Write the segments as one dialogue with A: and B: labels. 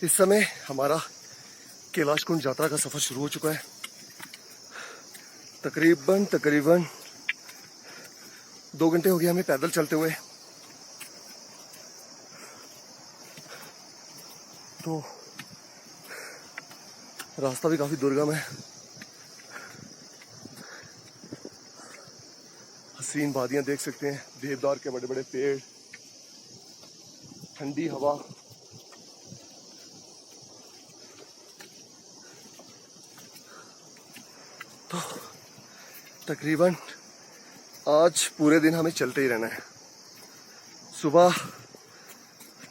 A: इस समय हमारा कैलाश कुंड यात्रा का सफर शुरू हो चुका है। तकरीबन 2 घंटे हो गए हमें पैदल चलते हुए। तो रास्ता भी काफी दुर्गम है। हसीन वादियां देख सकते हैं, देवदार के बड़े बड़े पेड़, ठंडी हवा। तो तकरीबन आज पूरे दिन हमें चलते ही रहना है। सुबह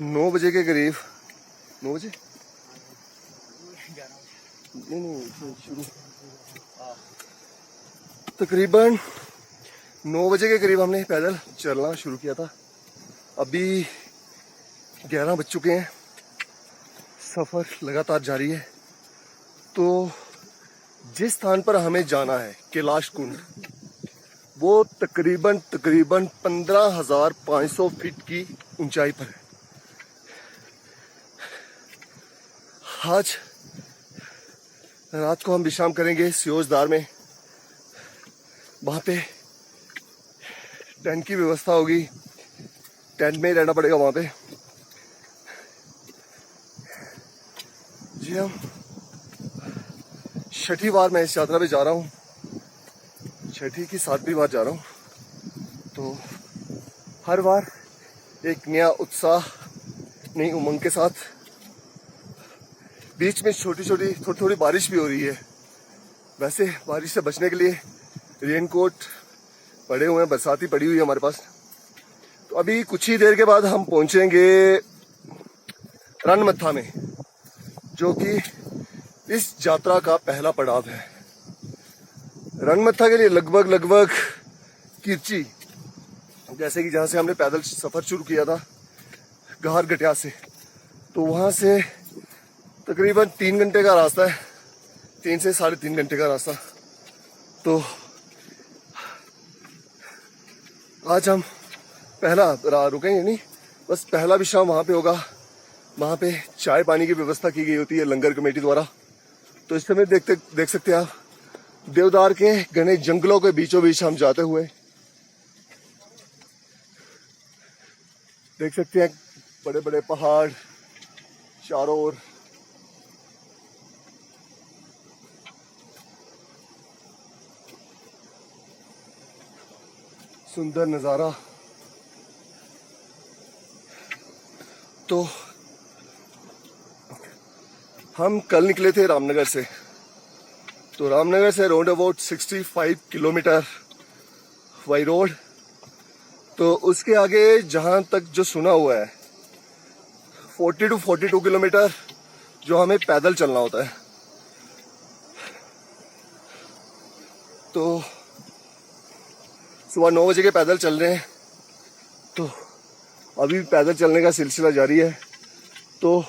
A: 9 बजे के करीब, 9 बजे नहीं शुरू, तकरीबन 9 बजे के करीब हमने पैदल चलना शुरू किया था। अभी 11 बज चुके हैं। सफर लगातार जारी है। तो जिस स्थान पर हमें जाना है कैलाश कुंड, वो तकरीबन 15,500 फीट की ऊंचाई पर है। आज रात को हम विश्राम करेंगे सियोजदार में। वहां पे टेंट की व्यवस्था होगी, टेंट में ही रहना पड़ेगा वहां पे। जी हम छठी बार मैं इस यात्रा पे जा रहा हूँ, छठी की 7वीं बार जा रहा हूँ। तो हर बार एक नया उत्साह, नई उमंग के साथ। बीच में छोटी थोड़ी बारिश भी हो रही है। वैसे बारिश से बचने के लिए रेनकोट पड़े हुए हैं, बरसाती पड़ी हुई है हमारे पास। तो अभी कुछ ही देर के बाद हम पहुंचेंगे रणमत्था में, जो कि इस यात्रा का पहला पड़ाव है। रणमत्था के लिए लगभग किरची, जैसे कि जहां से हमने पैदल सफर शुरू किया था गहार गटिया से, तो वहां से तकरीबन 3 घंटे का रास्ता है, 3 से 3.5 घंटे का रास्ता। तो आज हम पहला रुकेंगे नहीं, बस पहला विश्राम वहां पे होगा। वहां पे चाय पानी की व्यवस्था की गई होती है लंगर कमेटी द्वारा। तो इस समय देख सकते हैं आप, देवदार के घने जंगलों के बीचों बीच हम जाते हुए देख सकते हैं, बड़े बड़े पहाड़ चारों ओर। सुंदर नजारा। तो हम कल निकले थे रामनगर से। तो रामनगर से round about 65 kilometre by road. तो उसके आगे जहां तक जो सुना हुआ है 40 to 42 किलोमीटर जो हमें पैदल चलना होता है। तो सुबह 9 बजे के पैदल चल रहे हैं। तो अभी पैदल चलने का सिलसिला जारी है। तो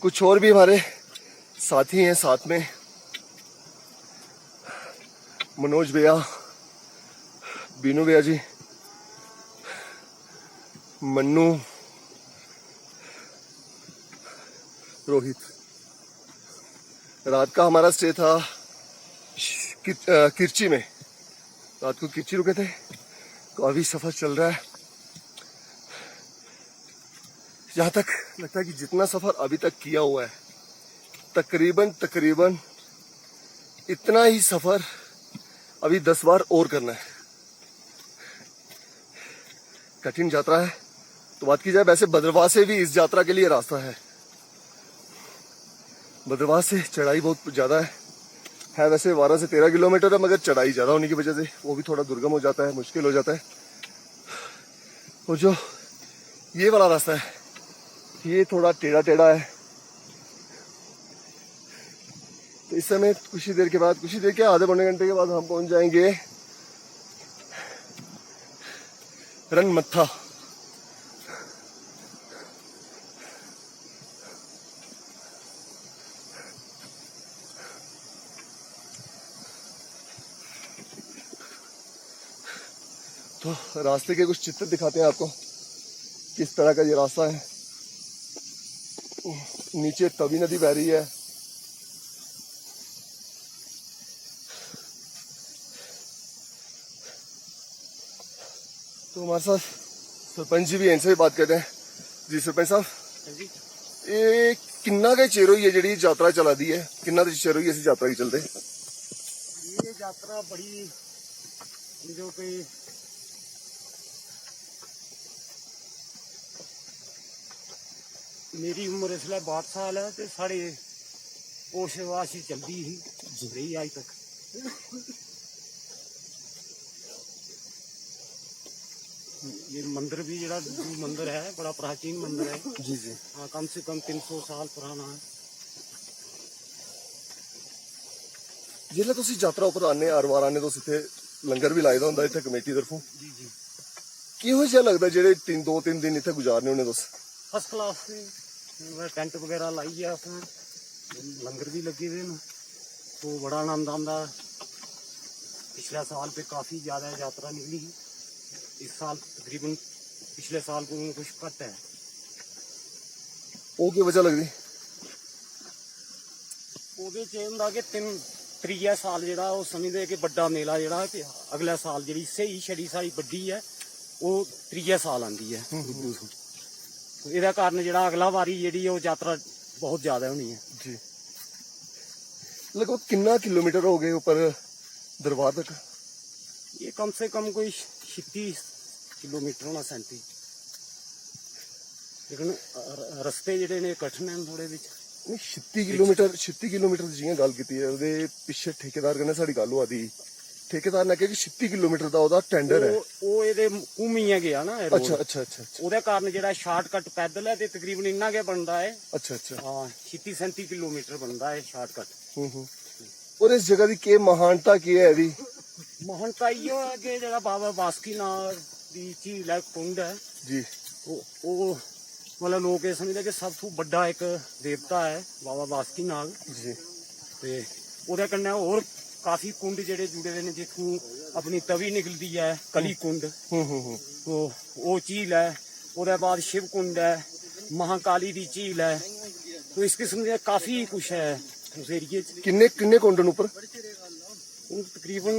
A: कुछ और भी हमारे साथी हैं साथ में, मनोज भैया, बीनू भैया जी, मन्नू, रोहित। रात का हमारा स्टे था किरची में। रात को किरची रुके थे। तो अभी सफर चल रहा है। जहां तक लगता है कि जितना सफर अभी तक किया हुआ है, तकरीबन इतना ही सफर अभी 10 बार और करना है। कठिन यात्रा है। तो बात की जाए, वैसे भद्रवाह से भी इस यात्रा के लिए रास्ता है। भद्रवाह से चढ़ाई बहुत ज्यादा है वैसे 12 से 13 किलोमीटर है, मगर चढ़ाई ज्यादा होने की वजह से वो भी थोड़ा दुर्गम हो जाता है, मुश्किल हो जाता है। और जो ये वाला रास्ता है, ये थोड़ा टेढ़ा है। तो इस समय कुछ ही देर के आधे पौने घंटे के बाद हम पहुंच जाएंगे रणमत्था। तो रास्ते के कुछ चित्र दिखाते हैं आपको, किस तरह का ये रास्ता है। नीचे तवी नदी बह रही है। तो हमारे साथ सरपंच जी भी हैं, इनसे भी बात करते हैं। जी सरपंच साहब, ये किन्ना के चेर होई है जेहड़ी यात्रा चला दी है, किन्ना चेर होई इस यात्रा की चलते?
B: ये यात्रा बड़ी जो कि मेरी उम्र इसलिए 62 साल है तो साढ़े पोशवासी चलती ही रही आज तक। ये मंदिर भी जरा मंदिर है, बड़ा प्राचीन मंदिर है।
A: जी जी
B: हाँ, कम से कम 300 साल पुराना है।
A: जिसले तुम यात्रा उपर आने हर बार आने तुम इतने लंगर भी लाए दा होंदा इत्थे कमेटी तरफों,
B: जी जी
A: किहो जिहा लगदा जेहड़े 2-3 दिन इत्थे गुजारने होने तुस?
B: फर्स्ट क्लास से टेंट वगैरह लाई है उसमें, लंगर भी लगे हुए हैं तो बड़ा आनंद आता। पिछले साल पे काफ़ी ज़्यादा यात्रा निकली, इस साल तकरीबन पिछले साल को कुछ घट है।
A: ਉਹ ਕੀ ਵਜ੍ਹਾ ਲੱਗਦੀ?
B: ਉਹਦੇ ਚ ਇਹ ਹੁੰਦਾ ਕਿ ਤੀਆ ਸਾਲ ਜਿਹੜਾ ਉਹ ਸਮਝਦੇ ਕਿ ਵੱਡਾ ਮੇਲਾ ਜਿਹੜਾ ਕਿ ਅਗਲਾ ਸਾਲ ਜਿਹੜੀ ਸਹੀ ਛੜੀ ਸਾਰੀ ਵੱਡੀ ਹੈ ਉਹ ਤੀਆ ਸਾਲ ਆਉਂਦੀ ਹੈ। ਇਹਦਾ ਕਾਰਨ ਜਿਹੜਾ ਅਗਲਾ ਵਾਰੀ ਜਿਹੜੀ ਉਹ ਯਾਤਰਾ ਬਹੁਤ ਜ਼ਿਆਦਾ ਹੋਣੀ ਹੈ।
A: जी लगभग कितना किलोमीटर हो गए ऊपर दरबार तक?
B: ये कम से कम कोई 36 किलोमीटर होना, 37। लेकिन रस्ते ਜਿਹੜੇ ਨੇ ਕਠਿਨ ਹਨ ਥੋੜੇ ਵਿੱਚ।
A: 36 किलोमीटर जियां गल कीती है ਉਹਦੇ ਪਿੱਛੇ ਠੇਕੇਦਾਰ ਕਨੇ ਸਾਡੀ ਗੱਲ ਹੋਆ ਦੀ, ਠੇਕੇਦਾਰ ਨੇ ਕਿਹਾ ਕਿ 36 ਕਿਲੋਮੀਟਰ ਦਾ ਉਹਦਾ ਟੈਂਡਰ ਹੈ।
B: ਉਹ ਇਹਦੇ ਘੁੰਮੀਆਂ ਗਿਆ ਨਾ ਇਹ road।
A: ਅੱਛਾ
B: ਉਹਦੇ ਕਾਰਨ ਜਿਹੜਾ ਸ਼ਾਰਟਕਟ ਪੈਦਲ ਹੈ ਤੇ ਤਕਰੀਬਨ ਇੰਨਾ ਕੇ ਬਣਦਾ ਹੈ।
A: ਅੱਛਾ
B: ਹਾਂ, 36-37 ਕਿਲੋਮੀਟਰ ਬਣਦਾ ਹੈ ਸ਼ਾਰਟਕਟ।
A: ਔਰ ਇਸ ਜਗ੍ਹਾ ਦੀ ਕੀ ਮਹਾਨਤਾ ਕੀ ਹੈ ਇਹਦੀ?
B: ਮਹਾਨਤਾ ਇਹੋ ਹੈ ਕਿ ਜਿਹੜਾ ਬਾਬਾ ਬਾਸਕੀ ਨਾਥ ਦੀ ਝੀਲ ਹੈ, ਕੁੰਡ ਹੈ
A: ਜੀ,
B: ਉਹ ਮਤਲਬ ਲੋਕ ਇਹ ਸਮਝਦੇ ਕਿ ਸਭ ਤੋਂ ਵੱਡਾ ਇੱਕ ਦੇਵਤਾ ਹੈ ਬਾਬਾ ਬਾਸਕੀ ਨਾਥ
A: ਜੀ।
B: ਤੇ ਉਹਦੇ ਕੰਨੇ ਹੋਰ ਕਾਫੀ ਕੁੰਡ ਜਿਹੜੇ ਜੁੜੇ ਹੋਏ ਨੇ, ਜਿੱਥੋਂ ਆਪਣੀ ਤਵੀ ਨਿਕਲਦੀ ਹੈ, ਕਲੀ ਕੁੰਡ, ਉਹ ਝੀਲ ਹੈ। ਉਹਦੇ ਬਾਅਦ शिव कुंड है, महाकाली ਦੀ ਝੀਲ है। तो इस किस्म ਦੇ ਕਾਫੀ ਕੁਛ ਹੈ ਉਸ ਏਰੀਏ 'ਚ।
A: ਕਿੰਨੇ ਕੁੰਡ ਨੇ ਉੱਪਰ?
B: ਹੁਣ ਤਕਰੀਬਨ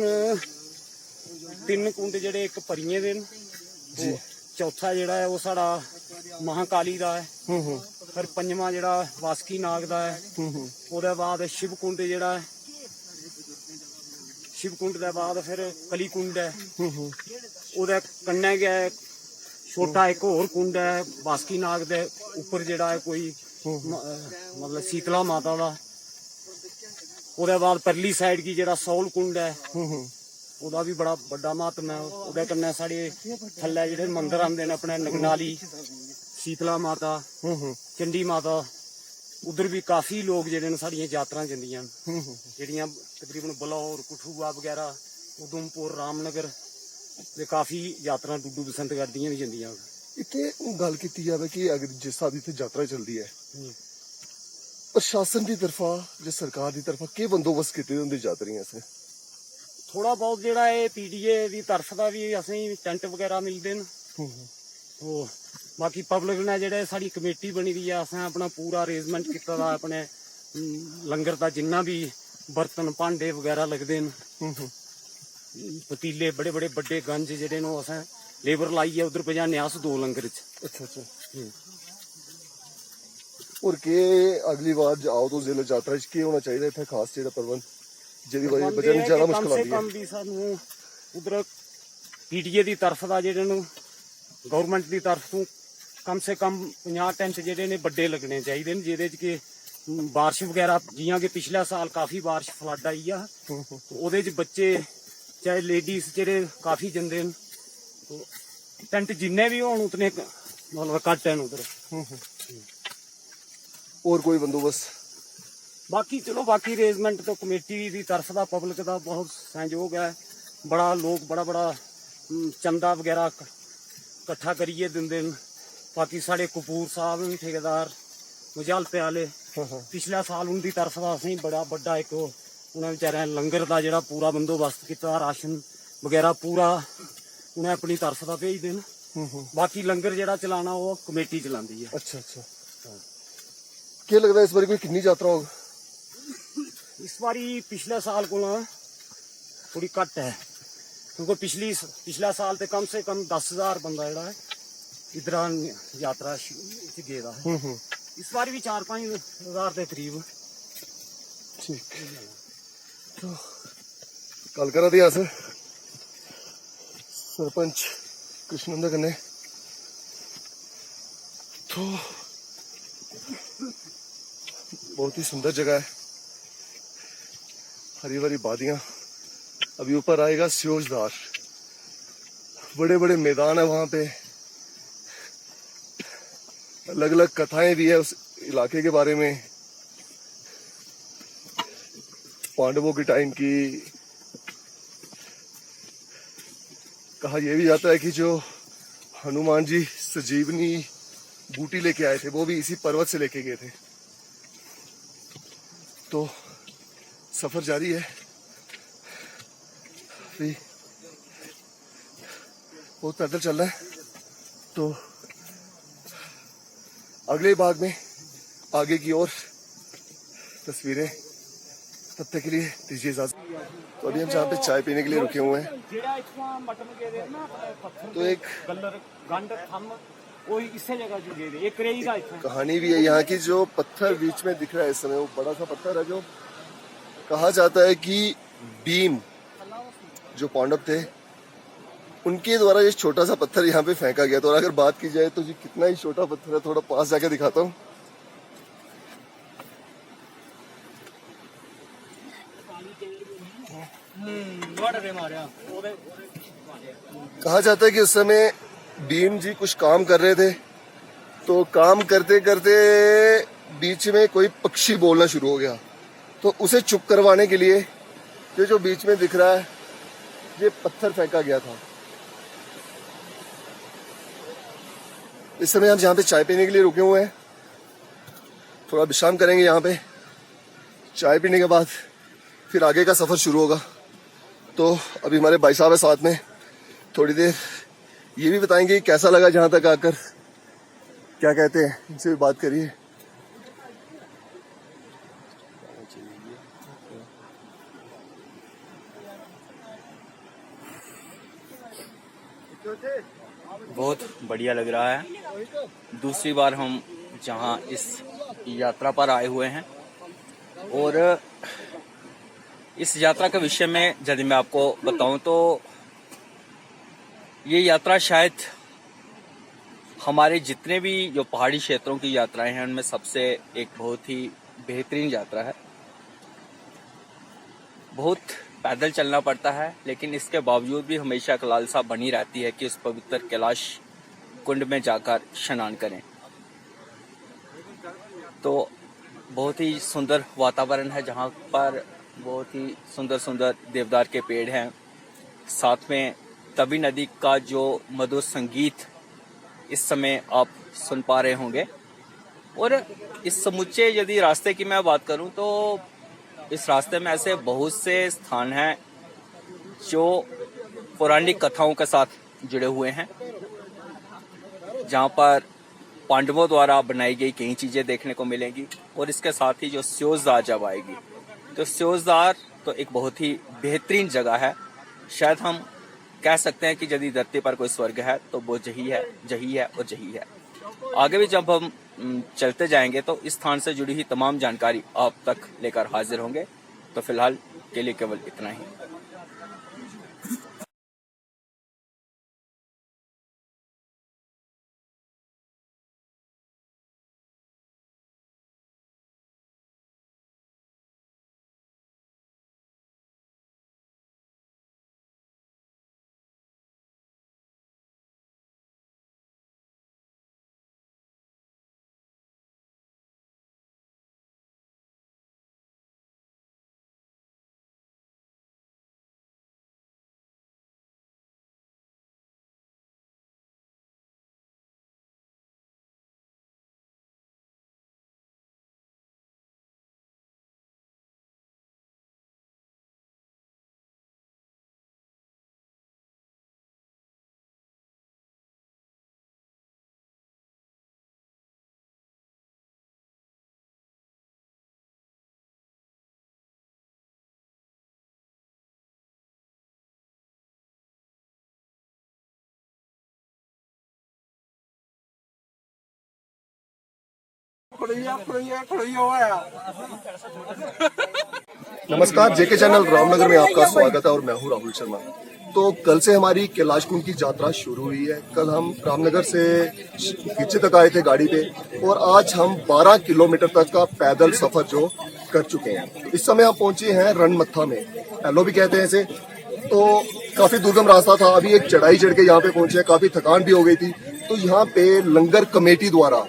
B: 3 ਕੁੰਡ ਜਿਹੜੇ ਇੱਕ ਪਰੀਏ ਦੇ ਨੇ ਜੀ, ਚੌਥਾ ਜਿਹੜਾ ਹੈ ਉਹ ਸਾਡਾ ਮਹਾਕਾਲੀ ਦਾ ਹੈ, ਫਿਰ ਪੰਜਵਾਂ ਜਿਹੜਾ ਵਾਸਕੀ ਨਾਗ ਦਾ ਹੈ। ਉਹਦੇ ਬਾਅਦ शिव कुंड ਜਿਹੜਾ ਹੈ, शिव कुंड ਦੇ ਬਾਅਦ ਫਿਰ ਕਲੀ ਕੁੰਡ ਹੈ। ਉਹਦੇ ਕੰਨੇ ਗਿਆ ਛੋਟਾ ਇੱਕ ਹੋਰ ਕੁੰਡ ਹੈ ਬਾਸਕੀ ਨਾਗ ਦੇ ਉੱਪਰ ਜਿਹੜਾ ਹੈ ਕੋਈ ਮਤਲਬ ਸੀਤਲਾ ਮਾਤਾ ਦਾ। ਉਹਦੇ ਬਾਅਦ ਪਰਲੀ ਸਾਈਡ ਕੀ ਜਿਹੜਾ ਸੌਲ ਕੁੰਡ ਹੈ, ਉਹਦਾ ਵੀ ਬੜਾ ਵੱਡਾ ਮਹੱਤਵ ਹੈ। ਉਹਦੇ ਕੰਨੇ ਸਾਡੇ ਥੱਲੇ ਜਿਹੜੇ ਮੰਦਿਰ ਆਉਂਦੇ ਨੇ ਆਪਣੇ ਨਗਨਾਲੀ, ਸੀਤਲਾ ਮਾਤਾ, ਚੰਡੀ ਮਾਤਾ, ਉਧਰ ਵੀ ਕਾਫੀ ਲੋਕ ਜਿਹੜੇ ਨੇ ਸਾਡੀਆਂ ਯਾਤਰਾ ਜਾਂਦੀਆਂ ਜਿਹੜੀਆਂ ਤਕਰੀਬਨ ਬਲੌਰ, ਕਠੂਆ ਵਗੈਰਾ, ਉਦਮਪੁਰ, ਰਾਮਨਗਰ ਦੇ ਕਾਫੀ ਯਾਤਰਾ ਡੁੱਡੂ ਬਸੰਤਗੜ੍ਹ ਦੀਆਂ ਵੀ ਜਾਂਦੀਆਂ।
A: ਇੱਥੇ ਗੱਲ ਕੀਤੀ ਜਾਵੇ ਕਿ ਅਗਰ ਜਿਸ ਹਿਸਾਬ ਦੀ ਇੱਥੇ ਯਾਤਰਾ ਚੱਲਦੀ ਹੈ, ਪ੍ਰਸ਼ਾਸਨ ਦੀ ਤਰਫਾ ਜਾਂ ਸਰਕਾਰ ਦੀ ਤਰਫਾ ਕੀ ਬੰਦੋਬਸਤ ਕੀਤੇ ਹੁੰਦੇ ਯਾਤਰੀਆਂ ਸੇ?
B: ਥੋੜਾ ਬਹੁਤ ਜਿਹੜਾ ਇਹ ਪੀਡੀਏ ਦੀ ਤਰਫ ਦਾ ਵੀ ਅਸੀਂ ਟੈਂਟ ਵਗੈਰਾ ਮਿਲਦੇ ਨੇ। ਉਹ ਬਾਕੀ ਪਬਲਿਕ ਨੇ ਜਿਹੜੇ ਸਾਡੀ ਕਮੇਟੀ ਬਣੀ ਦੀ ਆ, ਅਸੀਂ ਆਪਣਾ ਪੂਰਾ ਅਰੇਂਜਮੈਂਟ ਕੀਤਾ ਦਾ ਆਪਣੇ ਲੰਗਰ ਦਾ, ਜਿੰਨਾ ਵੀ ਬਰਤਨ ਭਾਂਡੇ ਵਗੈਰਾ ਲੱਗਦੇ ਨੇ, ਪਤੀਲੇ ਬੜੇ ਵੱਡੇ ਗੰਜ ਜਿਹੜੇ ਨੂੰ ਅਸੀਂ ਲੇਬਰ ਲਾਈ ਹੈ ਉਧਰ ਪਜਾਨੇ ਆਸ 2 ਲੰਗਰ ਚ।
A: ਅੱਛਾ। और के अगली बार आओ तो जिले यात्रा की होना चाहिए इतने खास जेड़ा प्रबंध ਜਿਹਦੀ ਵਜ੍ਹਾ ਬਚਣ ਨੂੰ ਜ਼ਿਆਦਾ ਮੁਸ਼ਕਲ ਆਉਂਦੀ ਹੈ?
B: ਕਮ ਵੀ ਸਾਨੂੰ ਉਧਰ ਪੀਡੀਏ ਦੀ ਤਰਫ ਦਾ ਜਿਹੜੇ ਨੂੰ ਗਵਰਨਮੈਂਟ ਦੀ ਤਰਫ ਤੋਂ ਕਮ ਸੇ ਕਮ 50 ਟੈਂਟ ਜਿਹੜੇ ਨੇ ਵੱਡੇ ਲੱਗਣੇ ਚਾਹੀਦੇ ਨੇ, ਜਿਹਦੇ ਚ ਕਿ ਬਾਰਿਸ਼ ਵਗੈਰਾ, ਜਿਵੇਂ ਕਿ ਪਿਛਲੇ ਸਾਲ ਕਾਫੀ ਬਾਰਿਸ਼ ਫਲੱਡ ਆਈ ਆ, ਉਹਦੇ ਚ ਬੱਚੇ ਚਾਹੇ ਲੇਡੀਜ਼ ਜਿਹੜੇ ਕਾਫੀ ਜਾਂਦੇ ਨੇ, ਟੈਂਟ ਜਿੰਨੇ ਵੀ ਹੋਣ ਉਤਨੇ ਮਤਲਬ ਘੱਟ ਹਨ ਉਧਰ।
A: और कोई बंदोबस्त?
B: बाकी चलो बाकी अरेंजमेंट तो कमेटी की तरफ का पब्लिक का बहुत सहयोग है। बड़ा लोग बड़ा चंदा वगैरह इकट्ठा करिए देंगे। बाकी साढ़े कपूर साहब ठेकेदार मुजालते वाले, पिछले साल उनकी तरफ का असीं बड़ा बड़ा एक उन्हें बेचारे लंगर का जो पूरा बंदोबस्त किया, राशन वगैरह पूरा उन्हें अपनी तरफ का भेजते हैं। बाकी लंगर जो चलाना वो कमेटी चलाती है।
A: अच्छा। क्या लगता है इस बार कोई कितनी यात्रा होगा?
B: इस बारी पिछले साल को थोड़ी घट है, क्योंकि पिछला साल तो कम से कम 10,000 बंदा जड़ा है इधर यात्रा गेदा है। इस बार भी 4-5 हज़ार के करीब।
A: ठीक, तो गल करा दी अस सरपंच कृष्ण हुंदे कन्नै, तो बहुत ही सुंदर जगह है, हरी भरी वादियां। अभी ऊपर आएगा स्योजदार, बड़े बड़े मैदान है वहां पे, अलग अलग कथाएं भी है उस इलाके के बारे में, पांडवों के टाइम की। कहा यह भी जाता है कि जो हनुमान जी संजीवनी बूटी लेके आए थे वो भी इसी पर्वत से लेके गए थे। तो सफर जारी है, अभी बहुत पैदल चल रहा है। तो अगले भाग में आगे की ओर तस्वीरें, तब तक के लिए दीजिए इजाजत। तो अभी हम जहाँ पे चाय पीने के लिए रुके हुए हैं, तो एक कहानी भी है यहाँ की। जो पत्थर बीच में दिख रहा है इस समय, वो बड़ा सा पत्थर है जो कहा जाता है कि भीम जो पांडव थे उनके द्वारा ये छोटा सा पत्थर यहाँ पे फेंका गया। तो और अगर बात की जाए तो ये कितना ही छोटा पत्थर है, थोड़ा पास जाके दिखाता हूँ। कहा जाता है कि उस समय भीम जी कुछ काम कर रहे थे, तो काम करते करते बीच में कोई पक्षी बोलना शुरू हो गया, तो उसे चुप करवाने के लिए ये जो बीच में दिख रहा है ये पत्थर फेंका गया था। इस समय हम यहाँ पे चाय पीने के लिए रुके हुए हैं, थोड़ा विश्राम करेंगे यहाँ पे। चाय पीने के बाद फिर आगे का सफर शुरू होगा। तो अभी हमारे भाई साहब है साथ में, थोड़ी देर ये भी बताएंगे कैसा लगा जहाँ तक आकर, क्या कहते हैं, इनसे भी बात करिए।
C: बहुत बढ़िया लग रहा है। दूसरी बार हम जहां इस यात्रा पर आए हुए हैं, और इस यात्रा के विषय में यदि मैं आपको बताऊं तो ये यात्रा शायद हमारे जितने भी जो पहाड़ी क्षेत्रों की यात्राएं हैं उनमें सबसे एक बहुत ही बेहतरीन यात्रा है। बहुत पैदल चलना पड़ता है, लेकिन इसके बावजूद भी हमेशा एक लालसा बनी रहती है कि उस पवित्र कैलाश कुंड में जाकर स्नान करें। तो बहुत ही सुंदर वातावरण है जहाँ पर बहुत ही सुंदर सुंदर देवदार के पेड़ हैं, साथ में तवी नदी का जो मधुर संगीत इस समय आप सुन पा रहे होंगे। और इस समुच्चे यदि रास्ते की मैं बात करूं तो इस रास्ते में ऐसे बहुत से स्थान हैं जो पौराणिक कथाओं के साथ जुड़े हुए हैं, जहां पर पांडवों द्वारा बनाई गई कई चीजें देखने को मिलेंगी। और इसके साथ ही जो स्योजदार जब आएगी, तो स्योजदार तो एक बहुत ही बेहतरीन जगह है। शायद हम कह सकते हैं कि यदि धरती पर कोई स्वर्ग है तो वो यही है, यही है और यही है। आगे भी जब हम चलते जाएंगे तो इस स्थान से जुड़ी हुई तमाम जानकारी आप तक लेकर हाजिर होंगे। तो फिलहाल के लिए केवल इतना ही।
A: नमस्कार, जेके चैनल रामनगर में आपका स्वागत है और मैं हूं राहुल शर्मा। तो कल से हमारी कैलाश कुंड की यात्रा शुरू हुई है। कल हम रामनगर से पीछे तक आए थे गाड़ी पे और आज हम 12 किलोमीटर तक का पैदल सफर जो कर चुके हैं। इस समय हम पहुंचे हैं रणमत्था में, एलो भी कहते हैं इसे। तो काफी दुर्गम रास्ता था, अभी एक चढ़ाई चढ़ के यहाँ पे पहुंचे हैं, काफी थकान भी हो गई थी। तो यहाँ पे लंगर कमेटी द्वारा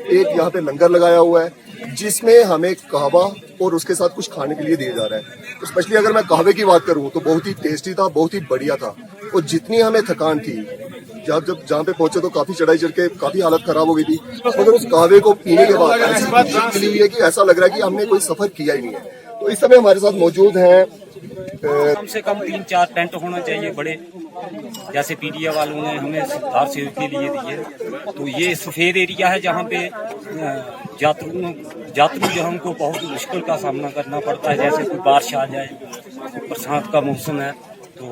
A: एक यहाँ पे लंगर लगाया हुआ है जिसमें हमें कहवा और उसके साथ कुछ खाने के लिए दिया जा रहा है। तो स्पेशली अगर मैं कहवे की बात करूं तो बहुत ही टेस्टी था, बहुत ही बढ़िया था। और जितनी हमें थकान थी, जब जहाँ पे पहुंचे तो काफी चढ़ाई चढ़ के काफी हालत खराब हो गई थी, मगर उस कहवे को पीने के बाद ऐसी खुशी मिली हुई है कि ऐसा लग रहा है कि हमने कोई सफर किया ही नहीं है। तो इस समय हमारे साथ मौजूद हैं
B: कम से कम 3-4 टेंट होना चाहिए बड़े, जैसे पीडीए वालों ने हमें सुधार सेव के लिए दिए। तो ये सफेद एरिया है जहाँ पे यात्री जो हमको बहुत मुश्किल का सामना करना पड़ता है, जैसे कोई बारिश आ जाए, बरसात का मौसम है, तो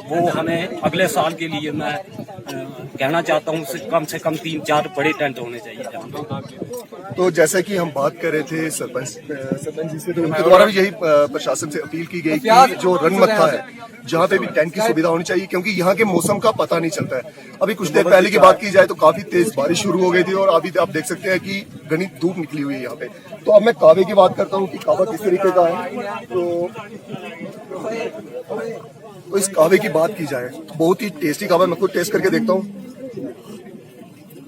B: वो हमें अगले साल के लिए मैं कहना चाहता हूँ से कम 3-4 बड़े टेंट होने चाहिए जहाँ पे।
A: तो जैसा कि हम बात कर रहे थे सरपंच जी से, तो उनके द्वारा भी यही प्रशासन से अपील की गई कि जो रणमत्था है जहाँ पे भी टेंट की सुविधा होनी चाहिए, क्योंकि यहाँ के मौसम का पता नहीं चलता है। अभी कुछ देर पहले की बात की जाए तो काफी तेज बारिश शुरू हो गई थी और अभी आप देख सकते हैं कि घनी धूप निकली हुई है यहाँ पे। तो अब मैं कावे की बात करता हूँ कि कावा किस तरीके का है। तो इस कावे की बात की जाए तो बहुत ही टेस्टी कावा, मैं खुद टेस्ट करके देखता हूँ।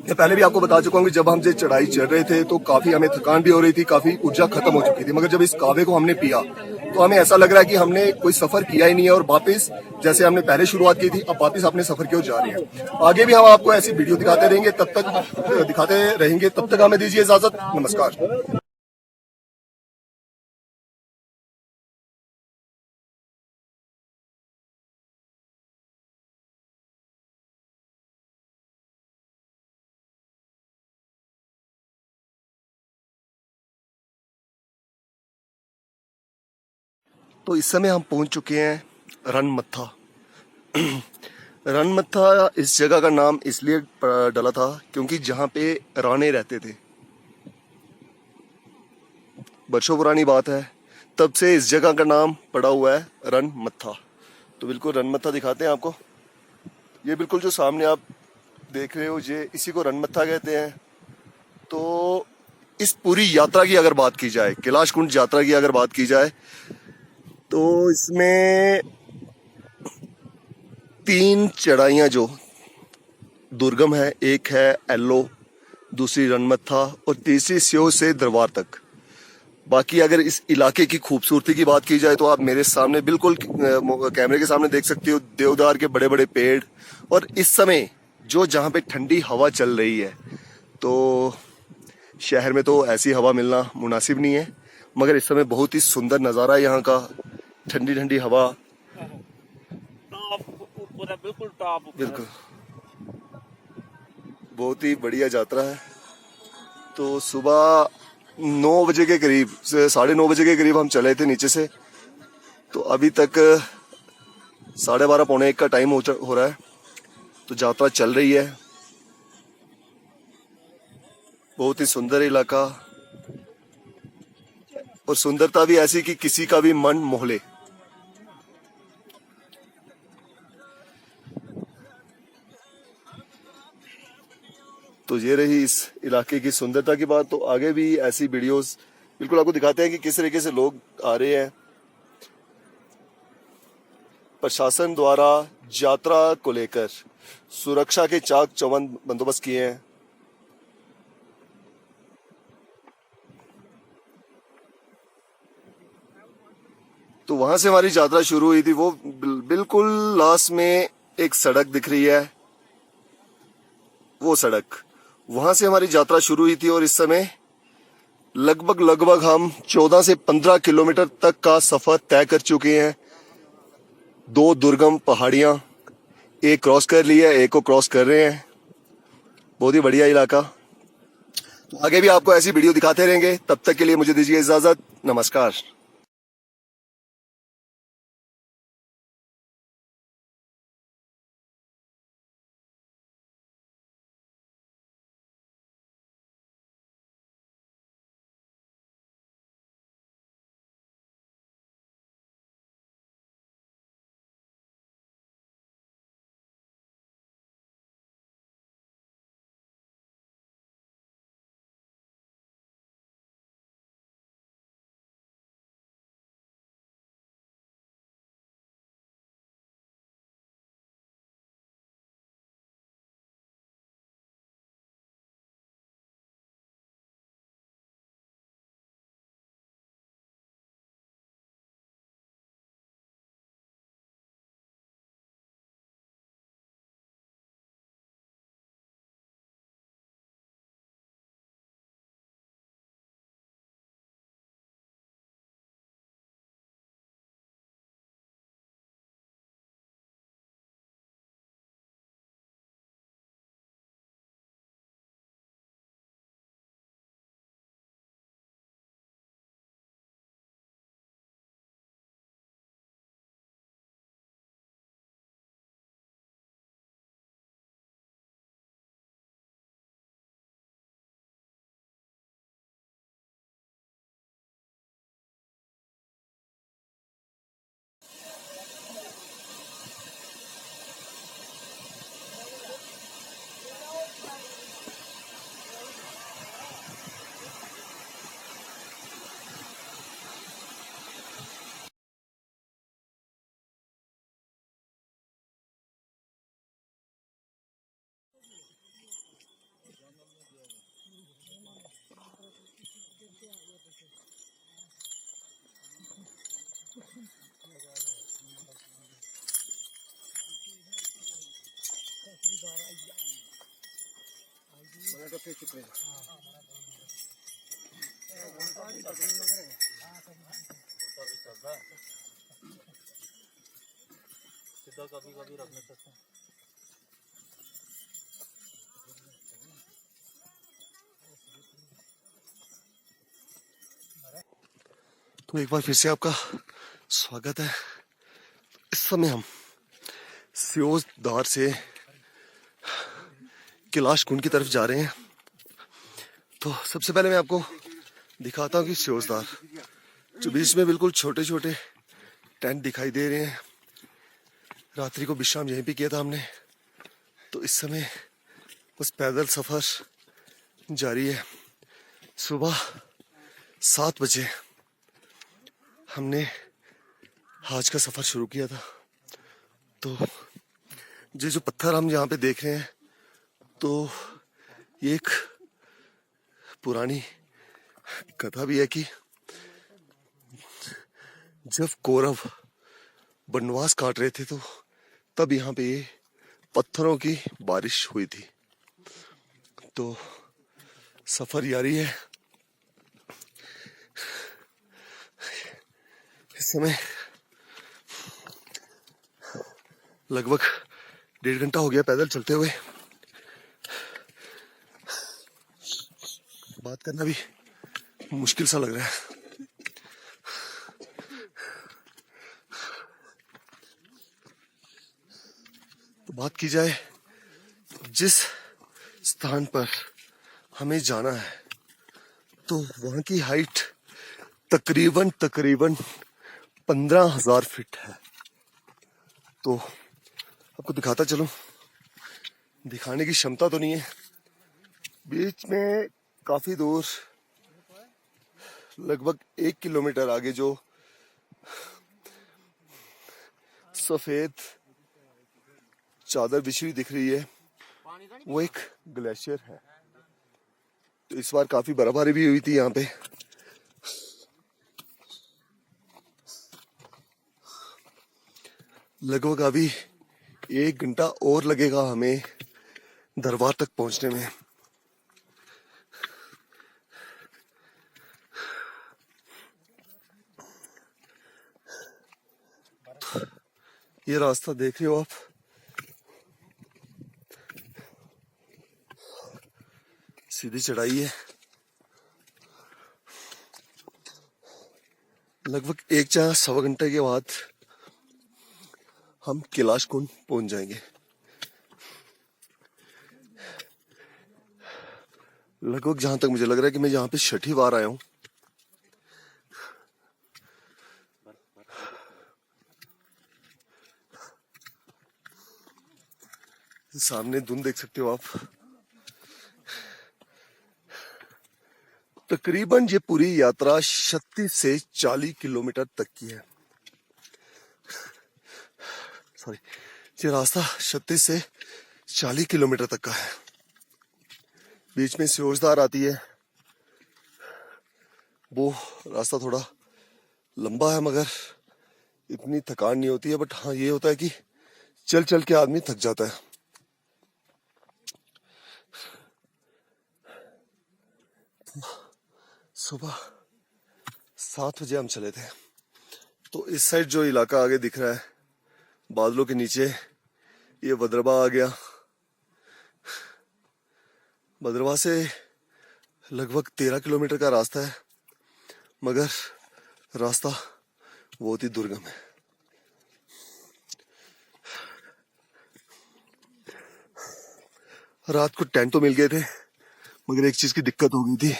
A: मैं पहले भी आपको बता चुका हूँ कि जब हम ये चढ़ाई चढ़ रहे थे तो काफी हमें थकान भी हो रही थी, काफी ऊर्जा खत्म हो चुकी थी, मगर जब इस कावे को हमने पिया तो हमें ऐसा लग रहा है कि हमने कोई सफर किया ही नहीं है और वापस जैसे हमने पहले शुरुआत की थी अब वापस अपने सफर की ओर जा रहे हैं। आगे भी हम आपको ऐसी वीडियो दिखाते रहेंगे, तब तक हमें दीजिए इजाजत। नमस्कार। तो इस समय हम पहुंच चुके हैं रणमत्था। रणमत्था इस जगह का नाम इसलिए डला था क्योंकि जहाँ पे राणे रहते थे। बरसों पुरानी बात है, तब से इस जगह का नाम पड़ा हुआ है रणमत्था। तो बिल्कुल रणमत्था दिखाते हैं आपको। ये बिल्कुल जो सामने आप देख रहे हो, ये इसी को रणमत्था कहते हैं। तो इस पूरी यात्रा की अगर बात की जाए, कैलाश कुंड यात्रा की अगर बात की जाए, तो इसमें 3 चढ़ाइयाँ जो दुर्गम है, एक है एलो, दूसरी रणमत्था और तीसरी स्यो से दरबार तक। बाकी अगर इस इलाके की खूबसूरती की बात की जाए तो आप मेरे सामने बिल्कुल कैमरे के सामने देख सकते हो देवदार के बड़े बड़े पेड़। और इस समय जो जहाँ पे ठंडी हवा चल रही है, तो शहर में तो ऐसी हवा मिलना मुनासिब नहीं है, मगर इस समय बहुत ही सुंदर नज़ारा है यहाँ का। ठंडी ठंडी हवा, बिल्कुल बहुत ही बढ़िया यात्रा है। तो सुबह 9 बजे के करीब से 9:30 बजे के करीब हम चले थे नीचे से, तो अभी तक 12:30 पौने 1 का टाइम हो रहा है। तो यात्रा चल रही है। बहुत ही सुंदर इलाका और सुंदरता भी ऐसी कि किसी का भी मन मोह ले। तो ये रही इस इलाके की सुंदरता की बात। तो आगे भी ऐसी वीडियोस बिल्कुल आपको दिखाते हैं कि किस तरीके से लोग आ रहे हैं। प्रशासन द्वारा यात्रा को लेकर सुरक्षा के चाक चौबंद बंदोबस्त किए हैं। तो वहां से हमारी यात्रा शुरू हुई थी, वो बिल्कुल लास्ट में एक सड़क दिख रही है, वो सड़क, वहां से हमारी यात्रा शुरू हुई थी। और इस समय लगभग हम 14 से 15 किलोमीटर तक का सफर तय कर चुके हैं। 2 दुर्गम पहाड़ियां, एक क्रॉस कर ली है, एक को क्रॉस कर रहे हैं। बहुत ही बढ़िया इलाका। तो आगे भी आपको ऐसी वीडियो दिखाते रहेंगे, तब तक के लिए मुझे दीजिए इजाजत। नमस्कार। तो एक बार फिर से आपका स्वागत है। इस समय हम सियोजदार से कैलाश कुंड की तरफ जा रहे हैं। तो सबसे पहले मैं आपको दिखाता हूँ कि सियोजदार जो बीच में बिल्कुल छोटे छोटे टेंट दिखाई दे रहे हैं। रात्रि को विश्राम यहीं पे किया था हमने। तो इस समय बस पैदल सफर जारी है। सुबह 7 बजे हमने आज का सफर शुरू किया था। तो ये जो पत्थर हम यहाँ पे देख रहे हैं, तो ये एक पुरानी कथा भी है कि जब कौरव वनवास काट रहे थे तो तब यहाँ पे ये पत्थरों की बारिश हुई थी। तो सफर जारी है। इस समय लगभग 1.5 घंटा हो गया पैदल चलते हुए। बात करना भी मुश्किल सा लग रहा है। तो बात की जाए जिस स्थान पर हमें जाना है, तो वहां की हाइट तकरीबन 15,000 फीट है। तो आपको दिखाता चलूं, दिखाने की क्षमता तो नहीं है। बीच में काफी दूर लगभग 1 किलोमीटर आगे जो सफेद चादर बिछी हुई दिख रही है, वो एक ग्लेशियर है। तो इस बार काफी बर्फबारी भी हुई थी यहाँ पे। लगभग अभी 1 घंटा और लगेगा हमें दरबार तक पहुंचने में। ये रास्ता देख रहे हो आप, सीधी चढ़ाई है। लगभग 1-1.25 घंटे के बाद हम कैलाश कुंड पहुंच जाएंगे। लगभग जहां तक मुझे लग रहा है कि मैं यहाँ पे 6ठी बार आया हूँ। सामने धुंध देख सकते हो आप। तकरीबन ये पूरी यात्रा 36 से 40 किलोमीटर तक की है। सॉरी, ये रास्ता 36 से 40 किलोमीटर तक का है। बीच में सियोजदार आती है। वो रास्ता थोड़ा लंबा है मगर इतनी थकान नहीं होती है। बट हाँ, ये होता है कि चल चल के आदमी थक जाता है। सुबह 7 बजे हम चले थे। तो इस साइड जो इलाका आगे दिख रहा है बादलों के नीचे, ये भद्रवा आ गया। भद्रवा से लगभग 13 किलोमीटर का रास्ता है, मगर रास्ता बहुत ही दुर्गम है। रात को टेंट तो मिल गए थे, मगर एक चीज की दिक्कत हो गई थी,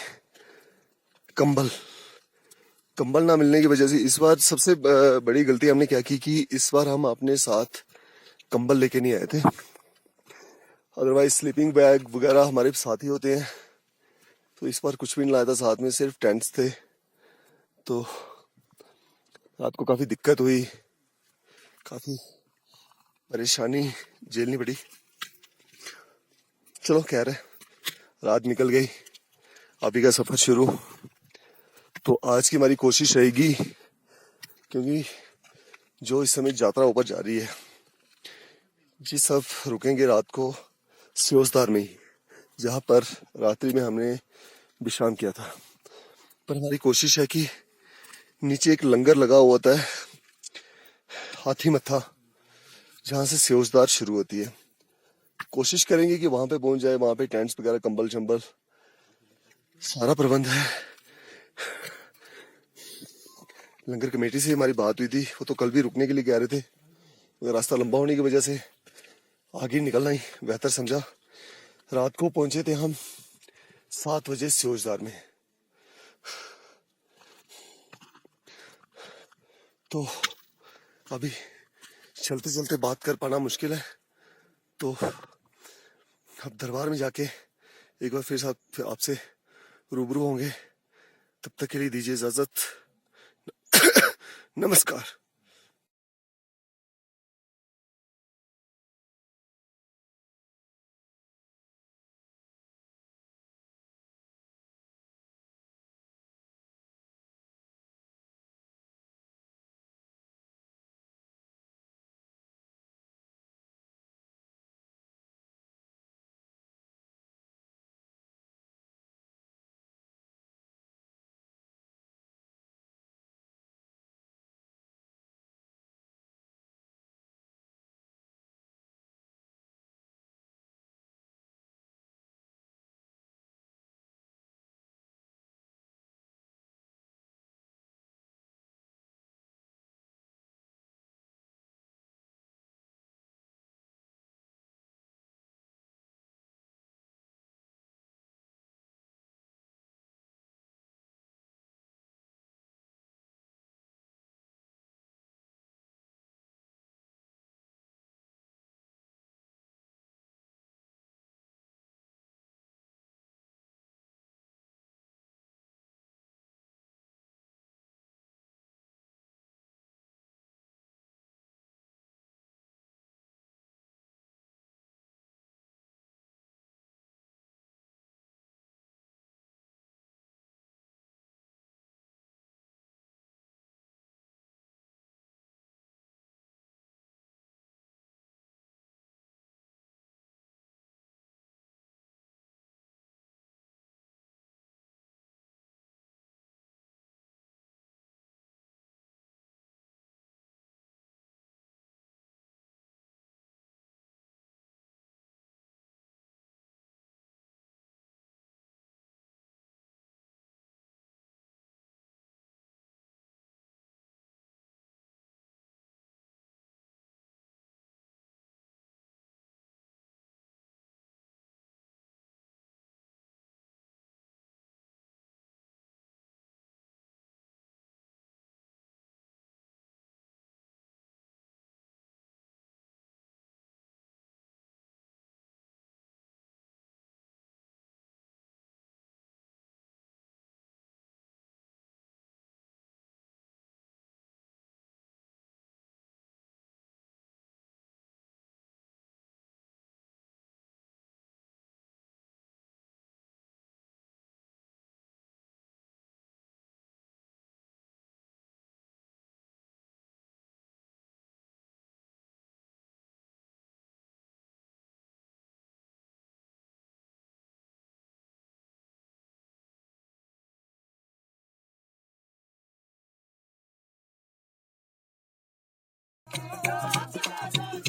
A: कंबल ना मिलने की वजह से। इस बार सबसे बड़ी गलती हमने क्या की कि इस बार हम अपने साथ कंबल लेके नहीं आए थे। अदरवाइज स्लीपिंग बैग वगैरह हमारे साथ ही होते हैं। तो इस बार कुछ भी नहीं लाया था साथ में, सिर्फ टेंट्स थे। तो रात को काफी दिक्कत हुई, काफी परेशानी झेलनी पड़ी। चलो खैर है, रात निकल गई, अभी का सफर शुरू। तो आज की हमारी कोशिश रहेगी, क्योंकि जो इस समय यात्रा ऊपर जा रही है, जी सब रुकेंगे रात को सियोजदार में ही। जहाँ पर रात्रि में हमने विश्राम किया था। पर हमारी कोशिश है कि नीचे एक लंगर लगा हुआ होता है, हाथी मत्था, जहाँ से सेवजदार शुरू होती है। कोशिश करेंगे कि वहां पे पहुंच जाए। वहां पे टेंट्स वगैरह, कंबल शंबल, सारा प्रबंध है। लंगर कमेटी से हमारी बात हुई थी, वो तो कल भी रुकने के लिए कह रहे थे, मगर रास्ता लंबा होने की वजह से आगे निकलना ही बेहतर समझा। रात को पहुंचे थे हम 7 बजे सेवजदार में। तो अभी चलते चलते बात कर पाना मुश्किल है, तो अब दरबार में जाके एक बार फिर आपसे रूबरू होंगे। तब तक के लिए दीजिए इजाजत। नमस्कार।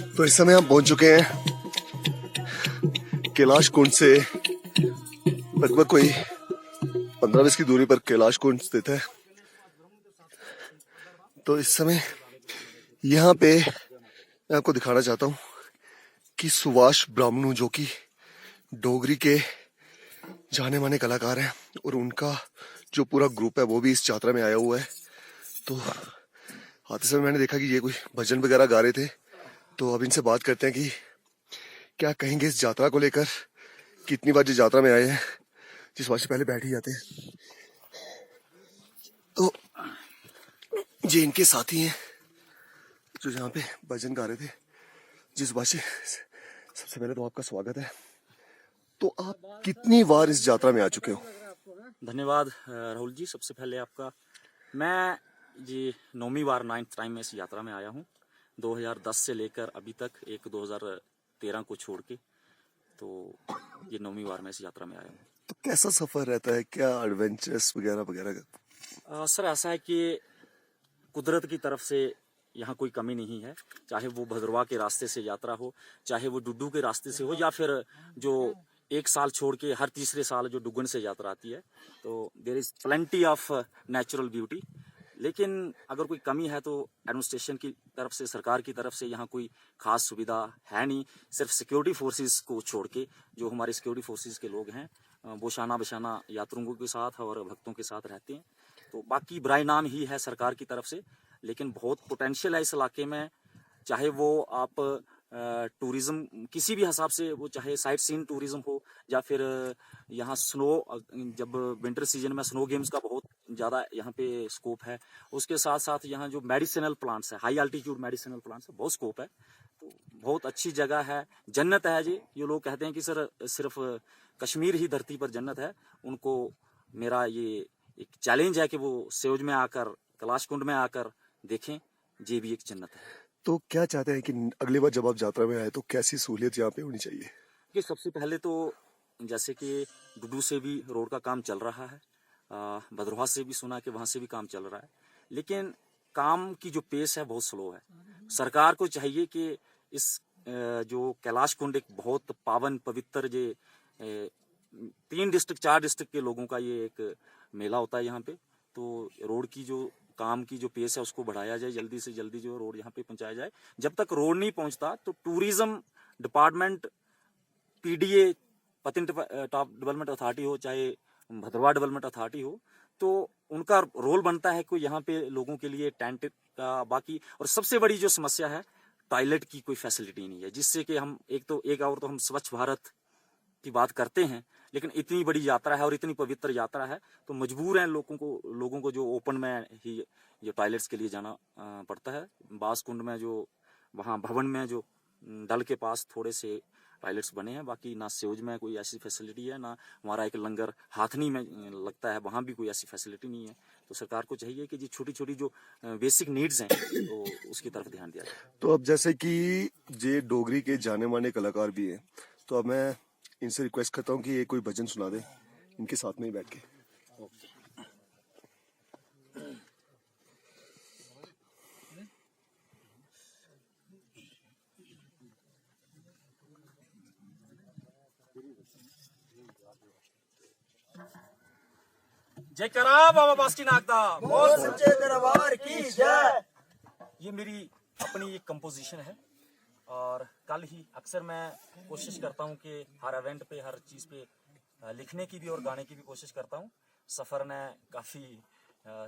A: तो इस समय हम पहुंच चुके हैं कैलाश कुंड से लगभग कोई 15-20 की दूरी पर कैलाश कुंड स्थित है। तो इस समय यहाँ पे मैं आपको दिखाना चाहता हूँ कि सुभाष ब्राह्मणु, जो कि डोगरी के जाने माने कलाकार हैं, और उनका जो पूरा ग्रुप है वो भी इस यात्रा में आया हुआ है। तो आते समय मैंने देखा कि ये कोई भजन वगैरह गा रहे थे। तो अब इनसे बात करते हैं कि क्या कहेंगे इस यात्रा को लेकर, कितनी बार जिस यात्रा में आए हैं। जिस बात से पहले बैठ ही जाते हैं। तो ये इनके साथी हैं जो यहाँ पे भजन गा रहे थे। जिस बात से सबसे पहले तो आपका स्वागत है। तो आप कितनी बार इस यात्रा में आ चुके हो?
D: धन्यवाद राहुल जी। सबसे पहले आपका, मैं जी 9वीं बार 9th टाइम में इस यात्रा में आया हूँ। 2010 से लेकर अभी तक, एक 2013 को छोड़ के। तो ये 9वीं बार मैं इस यात्रा में आया हूँ।
A: तो कैसा सफर रहता है, क्या एडवेंचर्स वगैरह वगैरह?
D: सर ऐसा है कि कुदरत की तरफ से यहाँ कोई कमी नहीं है, चाहे वो भद्रवाह के रास्ते से यात्रा हो, चाहे वो डुड्डू के रास्ते से हो, या फिर जो एक साल छोड़ के हर तीसरे साल जो डुगन से यात्रा आती है, तो there is plenty of natural beauty. लेकिन अगर कोई कमी है तो एडमिनिस्ट्रेशन की तरफ से, सरकार की तरफ से यहाँ कोई खास सुविधा है नहीं। सिर्फ सिक्योरिटी फोर्सेस को छोड़ के जो हमारे सिक्योरिटी फोर्सेस के लोग हैं वो शाना बशाना यात्रियों के साथ और भक्तों के साथ रहते हैं, तो बाकी बुराई नाम ही है सरकार की तरफ से। लेकिन बहुत पोटेंशियल है इस इलाके में, चाहे वो आप टूरिज्म किसी भी हिसाब से, वो चाहे साइट सीन टूरिज्म हो या फिर यहाँ स्नो, जब विंटर सीजन में स्नो गेम्स का बहुत ज़्यादा यहाँ पे स्कोप है। उसके साथ साथ यहाँ जो मेडिसिनल प्लांट्स है, हाई अल्टीट्यूड मेडिसिनल प्लांट्स है, बहुत स्कोप है। तो बहुत अच्छी जगह है, जन्नत है जी। ये लोग कहते हैं कि सर सिर्फ कश्मीर ही धरती पर जन्नत है, उनको मेरा ये एक चैलेंज है कि वो सेवज में आकर, कैलाश कुंड में आकर देखें, ये भी एक जन्नत है।
A: तो क्या चाहते हैं कि अगली बार जब आप यात्रा में आए तो कैसी सहूलियत यहाँ पे होनी चाहिए?
D: कि सबसे पहले तो जैसे कि डुडू से भी रोड का काम चल रहा है, भद्रवाह से भी सुना कि वहाँ से भी काम चल रहा है, लेकिन काम की जो पेस है बहुत स्लो है। सरकार को चाहिए कि इस जो कैलाश कुंड एक बहुत पावन पवित्र, ये 3 डिस्ट्रिक्ट 4 डिस्ट्रिक्ट के लोगों का ये एक मेला होता है यहाँ पे, तो रोड की जो काम की जो पेस है उसको बढ़ाया जाए, जल्दी से जल्दी जो रोड यहाँ पे पहुंचाया जाए। जब तक रोड नहीं पहुंचता तो tourism department, PDA, Patnitop development authority हो, चाहे भद्रवाह डेवलपमेंट अथॉरिटी हो, तो उनका रोल बनता है कि यहाँ पे लोगों के लिए टेंट का बाकी, और सबसे बड़ी जो समस्या है टॉयलेट की कोई फैसिलिटी नहीं है, जिससे कि हम एक और तो हम स्वच्छ भारत की बात करते हैं, लेकिन इतनी बड़ी यात्रा है और इतनी पवित्र यात्रा है तो मजबूर हैं लोगों को जो ओपन में ही ये टॉयलेट्स के लिए जाना पड़ता है। बास कुंड में जो वहाँ भवन में जो डल के पास थोड़े से टॉयलेट्स बने हैं, बाकी ना सेवज में कोई ऐसी फैसिलिटी है, ना हमारा एक लंगर हाथनी में लगता है, वहाँ भी कोई ऐसी फैसिलिटी नहीं है। तो सरकार को चाहिए कि जी छोटी छोटी जो बेसिक नीड्स हैं तो उसकी तरफ ध्यान दिया जाए।
A: तो अब जैसे कि ये डोगरी के जाने माने कलाकार भी हैं, तो अब मैं इनसे रिक्वेस्ट करता हूँ कि ये कोई भजन सुना दे इनके साथ में ही बैठ के।
D: जय करा बाबा बासुकीनाथ दा,
E: बोल सच्चे दरबार की जय।
D: ये मेरी अपनी एक कंपोजिशन है और कल ही अक्सर मैं कोशिश करता हूँ कि हर इवेंट पे, हर चीज़ पे लिखने की भी और गाने की भी कोशिश करता हूँ। सफ़र ने काफ़ी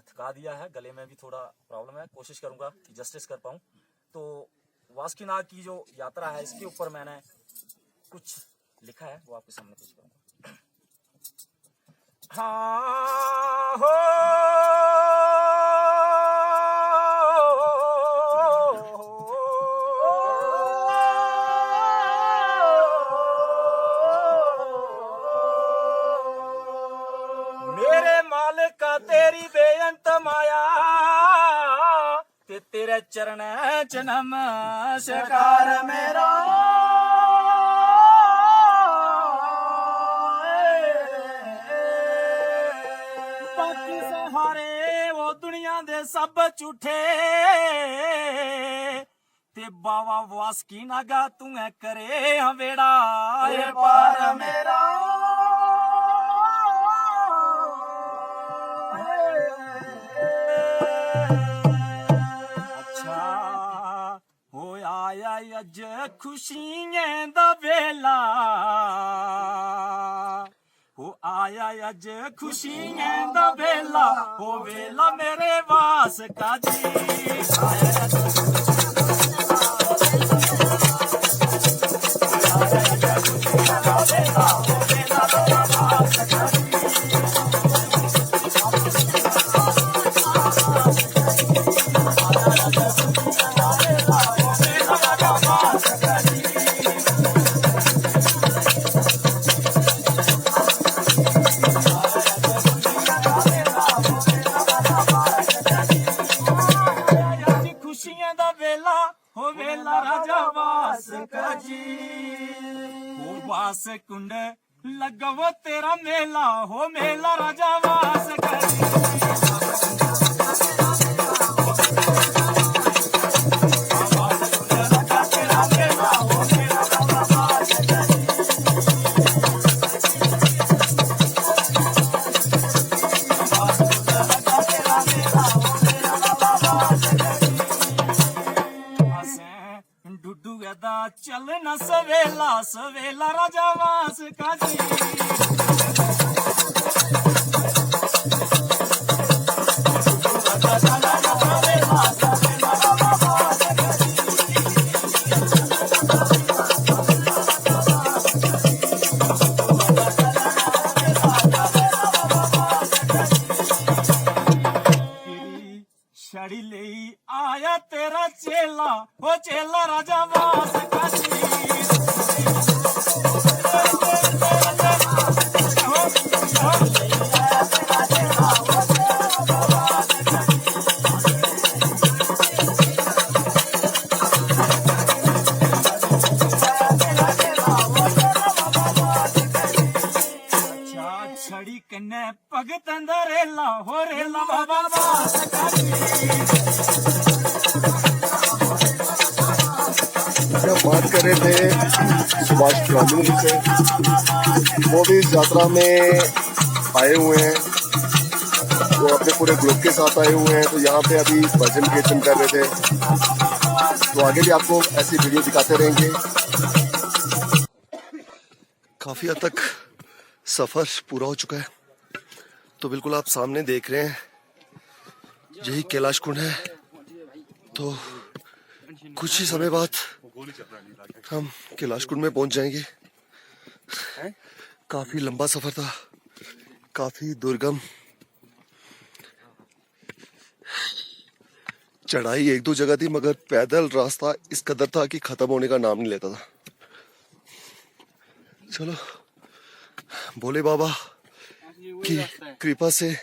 D: थका दिया है, गले में भी थोड़ा प्रॉब्लम है, कोशिश करूँगा कि जस्टिस कर पाऊँ। तो बासुकीनाथ की जो यात्रा है इसके ऊपर मैंने कुछ लिखा है, वो आपके सामने पेश करूँगा। हाँ हो मेरे मालिक तेरी बेअंत माया ते तेरे चरण च नमस्कार मेरा। दे सब झूठे ते बाबा बासुकीनाथ तू करे हवेड़ा पार मेरा। अच्छा हो आया अज खुशियां दा वेला, हो आया अज खुशियां दा वेला, हो वेला मेरे वास का जी। आया वास
F: कुंड लगवो तेरा मेला हो मेला राजा वास करी डुडू दा चल न सवेला सवेला राजा वास काजी छड़ी ले आया तेरा चेला हो चेला राजा वास काशी छड़ी कन्ने पग तंदा रेला हो रेला बाबा वास
A: जब बात कर रहे थे सुभाष ग्रामीण से, वो भी इस यात्रा में आए हुए हैं, वो अपने पूरे ग्रुप के साथ आए हुए हैं। तो यहाँ पे अभी भजन कीर्तन कर रहे थे, तो आगे भी आपको ऐसी वीडियो दिखाते रहेंगे। काफी हद तक सफर पूरा हो चुका है, तो बिल्कुल आप सामने देख रहे हैं यही कैलाश कुंड है। तो कुछ ही समय बाद हम कैलाश कुंड में पहुंच जाएंगे। काफी लंबा सफर था, काफी दुर्गम चढ़ाई, एक दो जगह थी, मगर पैदल रास्ता इस कदर था कि खत्म होने का नाम नहीं लेता था। चलो भोले बाबा की कृपा से,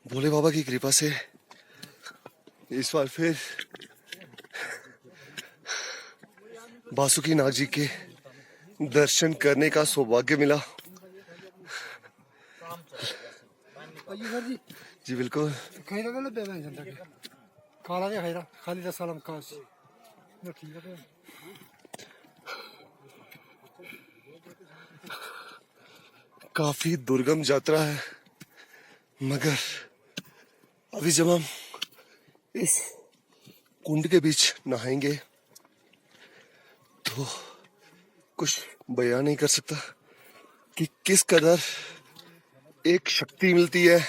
A: भोले बाबा की कृपा से इस बार फिर बासुकीनाथ जी के दर्शन करने का सौभाग्य मिला। जी बिल्कुल। काफी दुर्गम यात्रा है, मगर अभी जब हम इस कुंड के बीच नहाएंगे तो कुछ बयान नहीं कर सकता कि किस कदर एक शक्ति मिलती है।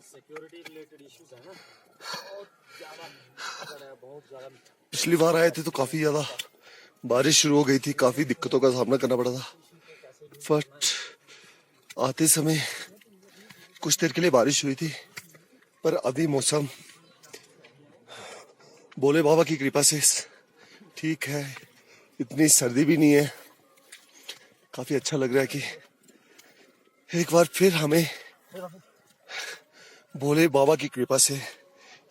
D: सिक्योरिटी रिलेटेड इश्यूज है ना, बहुत ज्यादा।
A: पिछली बार आए थे तो काफी ज्यादा बारिश शुरू हो गई थी, काफी दिक्कतों का सामना करना पड़ा था। फर्स्ट आते समय कुछ देर के लिए बारिश हुई थी, पर अभी मौसम भोले बाबा की कृपा से ठीक है, इतनी सर्दी भी नहीं है। काफी अच्छा लग रहा है कि एक बार फिर हमें भोले बाबा की कृपा से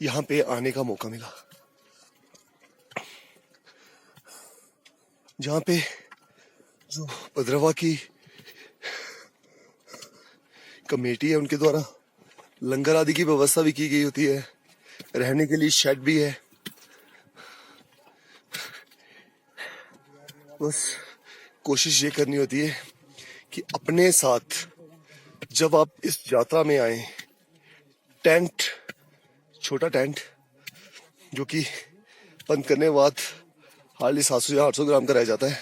A: यहाँ पे आने का मौका मिला, जहाँ पे जो भद्रवा की कमेटी है उनके द्वारा लंगर आदि की व्यवस्था भी की गई होती है, रहने के लिए शेड भी है। बस कोशिश ये करनी होती है कि अपने साथ जब आप इस यात्रा में आए, टेंट, छोटा टेंट जो कि बंद करने के बाद हार्डली 700 या 800 ग्राम का रह जाता है,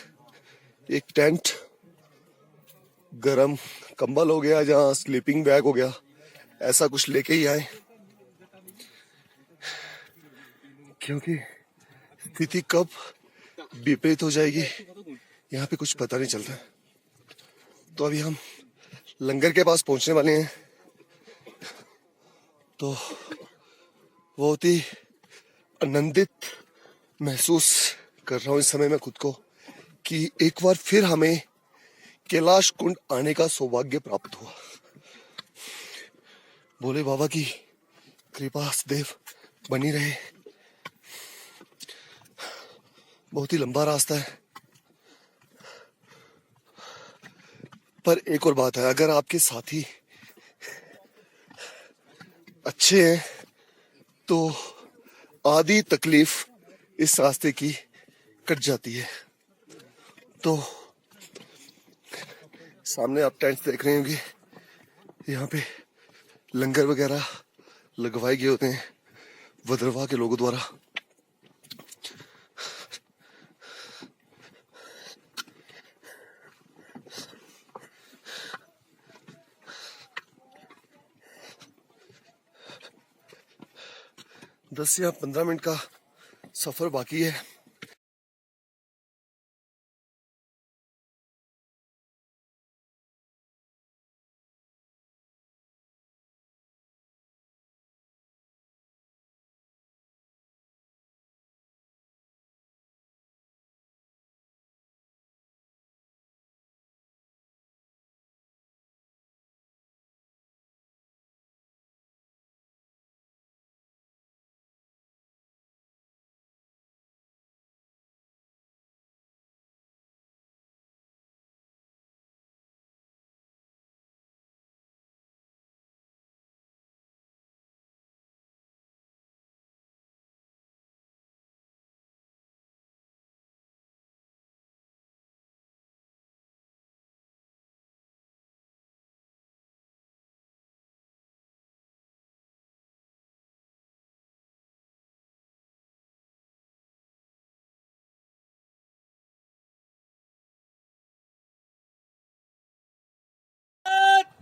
A: एक टेंट, गरम कंबल हो गया, जहाँ स्लीपिंग बैग हो गया, ऐसा कुछ लेके ही आए, क्योंकि स्थिति कब विपरीत हो जाएगी यहाँ पे कुछ पता नहीं चलता। तो अभी हम लंगर के पास पहुंचने वाले हैं, तो बहुत ही आनंदित महसूस कर रहा हूँ इस समय मैं खुद को कि एक बार फिर हमें कैलाश कुंड आने का सौभाग्य प्राप्त हुआ। भोले बाबा की कृपा सदैव बनी रहे। बहुत ही लंबा रास्ता है, पर एक और बात है, अगर आपके साथी अच्छे हैं तो आधी तकलीफ इस रास्ते की कट जाती है। तो सामने आप टेंट देख रहे होंगे, यहाँ पे लंगर वगैरह लगवाए गए होते हैं भद्रवाह के लोगों द्वारा। दस या 15 मिनट का सफर बाकी है।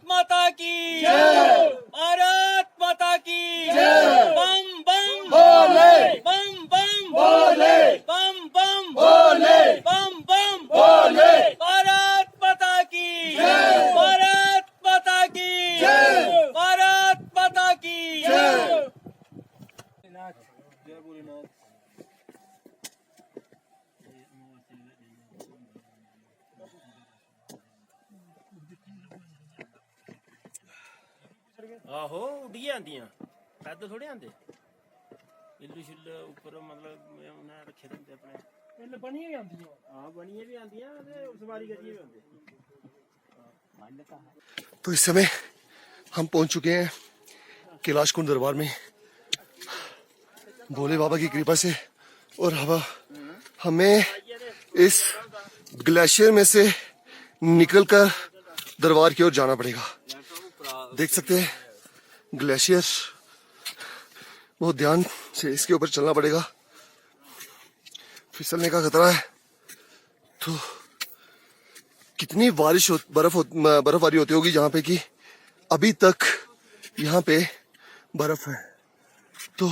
F: माता की जय, भारत माता की जय, बम बम भोले, बम बम भोले, बम बम भोले, बम बम भोले, भारत माता की जय, भारत माता की जय, भारत माता की जय।
G: आहो उड्डियै आंदियां पैदल थोड़े आंदे इल्लू शिल्लू उप्पर मतलब उन्हें रखे दे होंदे अपने इल्ल बनियै भी आंदियां हां बनियै भी आंदियां ते सवारी करियै भी आंदे।
A: तो इस समय हम पहुंच चुके हैं कैलाश कुंड दरबार में भोले बाबा की कृपा से। और हमें इस ग्लेशियर में से निकलकर दरबार की ओर जाना पड़ेगा। देख सकते हैं ग्लेशियर, बहुत ध्यान से इसके ऊपर चलना पड़ेगा, फिसलने का खतरा है। तो कितनी बर्फबारी होती होगी जहाँ पे कि अभी तक यहाँ पे बर्फ है। तो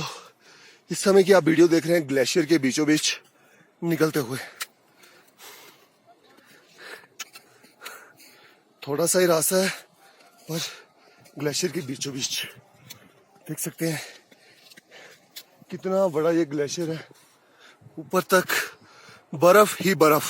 A: इस समय की आप वीडियो देख रहे हैं ग्लेशियर के बीचों बीच निकलते हुए। थोड़ा सा ही रास्ता है पर ग्लेशियर के बीचों बीच देख सकते हैं कितना बड़ा ये ग्लेशियर है। ऊपर तक बर्फ ही बर्फ।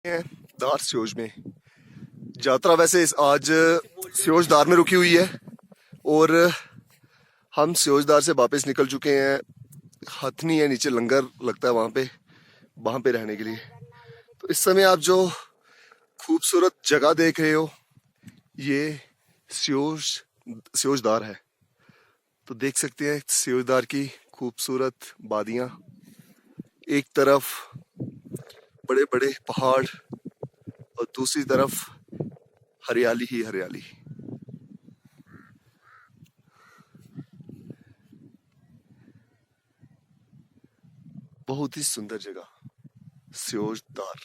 A: हैं दार स्योज में। यात्रा वैसे आज स्योजदार में रुकी हुई है और हम स्योजदार से वापस निकल चुके हैं। हथनी है, नीचे लंगर लगता है वहां पे रहने के लिए। तो इस समय आप जो खूबसूरत जगह देख रहे हो ये स्योजदार है। तो देख सकते हैं स्योजदार की खूबसूरत वादियां, एक तरफ बड़े बड़े पहाड़ और दूसरी तरफ हरियाली ही हरियाली। बहुत ही सुंदर जगह स्योजदार।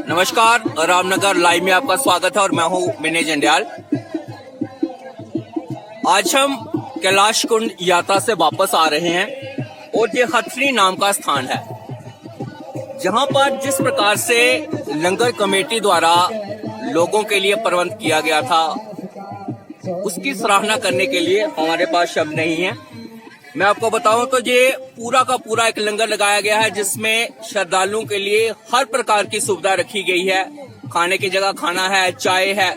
C: नमस्कार, रामनगर लाइव में आपका स्वागत है और मैं हूं विनय जंडियाल। आज हम कैलाश कुंड यात्रा से वापस आ रहे हैं और ये हथनी नाम का स्थान है जहां पर जिस प्रकार से लंगर कमेटी द्वारा लोगों के लिए प्रबंध किया गया था उसकी सराहना करने के लिए हमारे पास शब्द नहीं है। मैं आपको बताऊं तो ये पूरा का पूरा एक लंगर लगाया गया है जिसमें श्रद्धालुओं के लिए हर प्रकार की सुविधा रखी गई है। खाने की जगह खाना है, चाय है,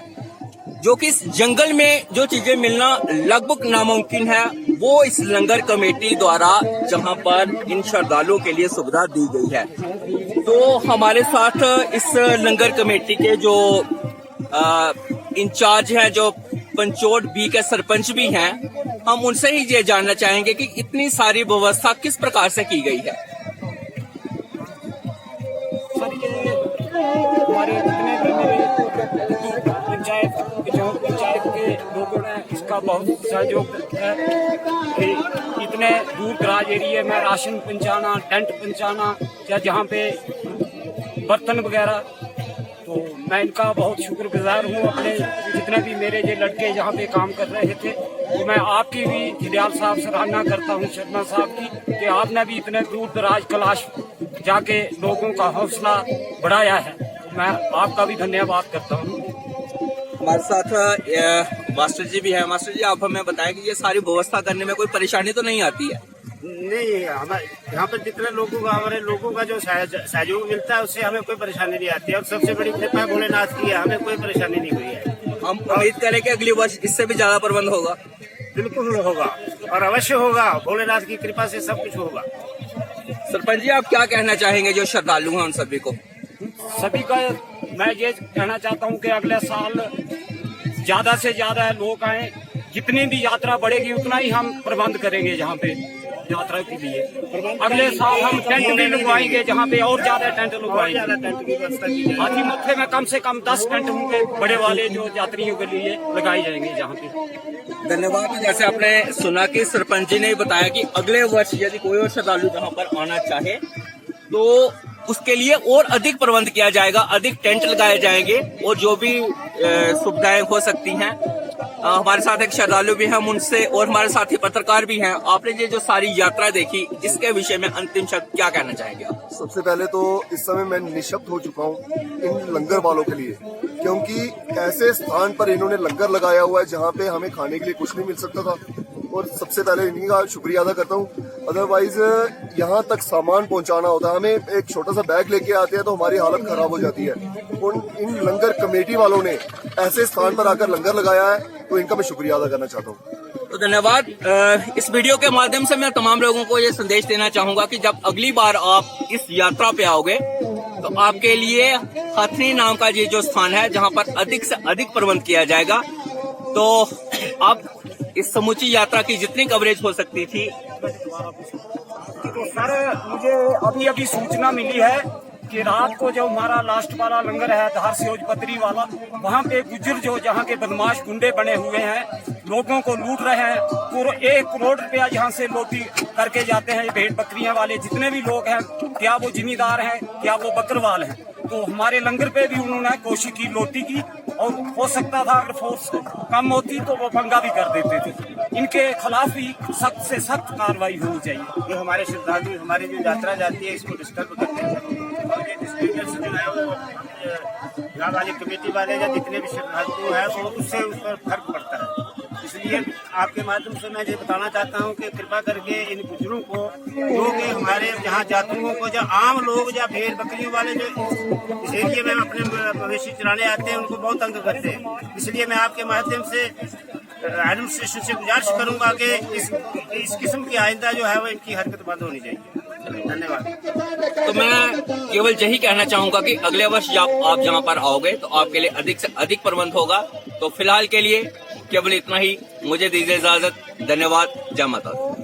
C: जो कि इस जंगल में जो चीजें मिलना लगभग नामुमकिन है वो इस लंगर कमेटी द्वारा जहां पर इन श्रद्धालुओं के लिए सुविधा दी गई है। तो हमारे साथ इस लंगर कमेटी के जो इंचार्ज हैं, जो पंचोट बी के सरपंच भी हैं, हम उनसे ही ये जानना चाहेंगे कि इतनी सारी व्यवस्था किस प्रकार से की गई है।
B: सर, ये हमारे जितने भी मेरे पंचायत के लोगों ने इसका बहुत सहयोग है कि इतने दूर दराज एरिया में राशन पहुंचाना, टेंट पहुंचाना या जहाँ पे बर्तन वगैरह, तो मैं इनका बहुत शुक्रगुजार हूँ। अपने जितने भी मेरे ये लड़के यहाँ पे काम कर रहे थे, तो मैं आपकी भी जिंदयाल साहब सराहना करता हूँ, शर्मा साहब की, कि आपने भी इतने दूर दराज कैलाश जाके लोगों का हौसला बढ़ाया है। तो मैं आपका भी धन्यवाद करता हूँ।
C: हमारे साथ मास्टर जी भी है। मास्टर जी, आप हमें बताएं कि ये सारी व्यवस्था करने में कोई परेशानी तो नहीं आती है?
G: नहीं, हमारे यहाँ पर जितने लोगों का, हमारे लोगों का जो सहयोग मिलता है उससे हमें कोई परेशानी नहीं आती है। और सबसे बड़ी कृपा भोलेनाथ की है, हमें कोई परेशानी नहीं हुई है।
C: हम उम्मीद करें कि अगली वर्ष इससे भी ज्यादा प्रबंध होगा।
G: बिल्कुल होगा और अवश्य होगा, भोलेनाथ की कृपा से सब कुछ होगा।
C: सरपंच जी, आप क्या कहना चाहेंगे जो श्रद्धालु हैं उन सभी को?
B: सभी का मैं ये कहना चाहता हूँ कि अगले साल ज्यादा से ज्यादा लोग आए। जितनी भी यात्रा बढ़ेगी उतना ही हम प्रबंध करेंगे यहाँ पे यात्रा के लिए। अगले साल हम टेंट भी लगवाएंगे, जहाँ पे और ज्यादा टेंट लगवाएंगे। हाथी मत्थे में कम से कम 10 टेंट होंगे बड़े वाले, जो यात्रियों के लिए लगाए जाएंगे जहाँ पे।
C: धन्यवाद। जैसे आपने सुना कि सरपंच जी ने बताया कि अगले वर्ष यदि कोई और श्रद्धालु यहाँ पर आना चाहे तो उसके लिए और अधिक प्रबंध किया जाएगा, अधिक टेंट लगाए जाएंगे और जो भी सुविधाएं हो सकती हैं हमारे साथ एक श्रद्धालु भी हैं उनसे, और हमारे साथ ही पत्रकार भी हैं। आपने ये जो सारी यात्रा देखी, इसके विषय में अंतिम शब्द क्या कहना चाहेंगे आप?
A: सबसे पहले तो इस समय मैं निःशब्द हो चुका हूँ इन लंगर वालों के लिए, क्योंकि ऐसे स्थान पर इन्होंने लंगर लगाया हुआ है जहाँ पे हमें खाने के लिए कुछ नहीं मिल सकता था, और सबसे पहले इन्हीं का शुक्रिया अदा करता हूँ। अदरवाइज यहाँ तक सामान पहुँचाना होता है, हमें एक छोटा सा बैग लेके आते हैं तो हमारी हालत खराब हो जाती है। इन लंगर कमेटी वालों ने ऐसे स्थान पर आकर लंगर लगाया है, तो इनका मैं शुक्रिया अदा करना चाहता हूँ।
C: तो धन्यवाद। इस वीडियो के माध्यम से मैं तमाम लोगों को ये संदेश देना चाहूंगा कि जब अगली बार आप इस यात्रा पे आओगे तो आपके लिए हथनी नाम का ये जो स्थान है जहां पर अधिक से अधिक प्रबंध किया जाएगा। तो आप इस समूची यात्रा की जितनी कवरेज हो सकती थी।
B: तो सर, मुझे अभी अभी सूचना मिली है कि रात को जो हमारा लास्ट वाला लंगर है धार से पतरी वाला, वहाँ पे गुजर जो जहाँ के बदमाश गुंडे बने हुए हैं, लोगों को लूट रहे हैं। 1 करोड़ रुपया यहाँ से लोटी करके जाते हैं भेड़ बकरियां वाले जितने भी लोग हैं, क्या वो जिम्मेदार हैं, क्या वो बकरवाल हैं। तो हमारे लंगर पे भी उन्होंने कोशिश की लोटी की, और हो सकता था अगर फोर्स कम होती तो वो पंगा भी कर देते थे। इनके खिलाफ भी सख्त से सख्त कार्रवाई होनी चाहिए।
G: जो हमारे श्रद्धालु हमारी जो यात्रा जाती है इसको डिस्टर्ब करते हैं, और ये डिस्टर्बेंस जो है वो यहाँ वाली कमेटी वाले या जितने भी श्रद्धालु हैं वो उससे उस पर फर्क पड़ता है। इसलिए आपके माध्यम से मैं ये बताना चाहता हूँ कि कृपा करके इन गुजरों को, जो कि हमारे यहाँ यात्रियों को, जो आम लोग या भेड़ बकरियों वाले जो इस एरिए में अपने मवेशी चराने आते हैं, उनको बहुत तंग करते हैं। इसलिए मैं आपके माध्यम से एडमिनिस्ट्रेशन से गुजारिश करूंगा कि इस किस्म की आइंदा जो है वो इनकी हरकत बंद होनी चाहिए। धन्यवाद।
C: तो मैं केवल यही कहना चाहूंगा कि अगले वर्ष जब आप जहां पर आओगे तो आपके लिए अधिक से अधिक प्रबंध होगा। तो फिलहाल के लिए केवल इतना ही, मुझे दीजिए इजाजत। धन्यवाद। जय माता दी।